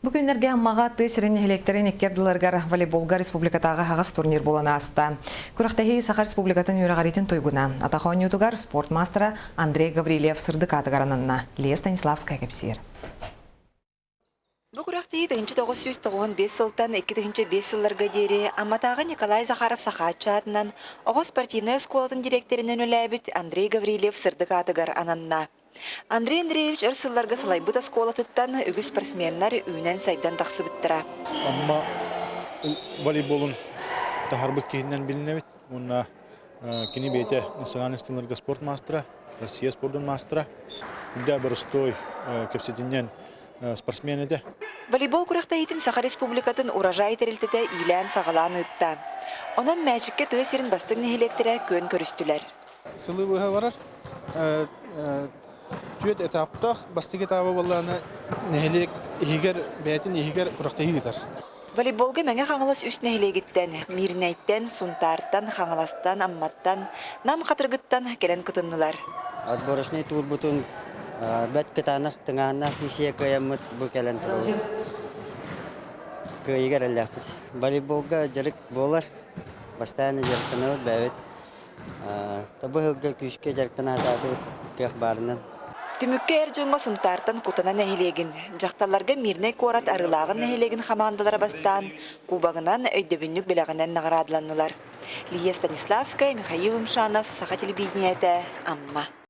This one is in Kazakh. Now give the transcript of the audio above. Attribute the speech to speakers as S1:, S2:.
S1: Бүгүннерге аммаға тысырын электерин эккердыларгар волейболга республикатағы хағас турнир болана аста. Күрақтахи Саха республикатын юрағаритин тойгуна. Атахон ютугар спортмастера Андрей Гаврилев сырдыкатыгарананна. Лия Станиславская кепсир.
S2: Бұл күрақтахи 1995 сылтан 2005 сылларға дері Аматағы Николай Захаров Сахача атынан оғы спортивный сколатын директоринен өләбіт Андрей Гаврилев сырдыкатыгар ананна. Андрей Андреевич ырсылларга салайбыта сколатыттан үгіз спортсменнар үйнен сайдан тақсы бүттіра.
S3: Amma volейболун тахарбыт кейіннен білінебет. Онна кені бейте национальный стилнерга спорт мастера, Россия спортын мастера. Үдә бұрыстой кепсетінен спортсмен еді.
S2: Волейбол күрақтайытын Саха республикатын урожай терілтіде илән сағалан ұтта. Онын мәчікке тығысырын бастың нехелектері көн көрістілер.
S4: Сылы бұға барар. Түйет этаптақ бастығы табы болғаны нәхелек егер бәйтін егер күрақтайы кетер.
S2: Волейболга мәңе қаңылыс үст нәхелегіттен, мирнәйттен, сунтарттан, қаңыластан, амматтан, нам қатырғыттан келен күтіннылар.
S5: Отборочный тур бұтын бәт кітанық тыңағына кесе көйеміт бұл келен тұру. Көйегер әліқпіз. Волейболга жарық болар. Бастайыны жарықтаны өт бәует. Табы ғылға күшке жарықтаны ататы көк барынан.
S2: Түмікке әржіңға сунтарттан кутана нәхелегін. Жақталарға мирнәй корат арылағын нәхелегін хамандалара бастан, кубағынан өйдөбіннік білағынан нағырадыланылар. Лия Станиславская, Михаил Умшанов, Саха телевидениеті, Амма.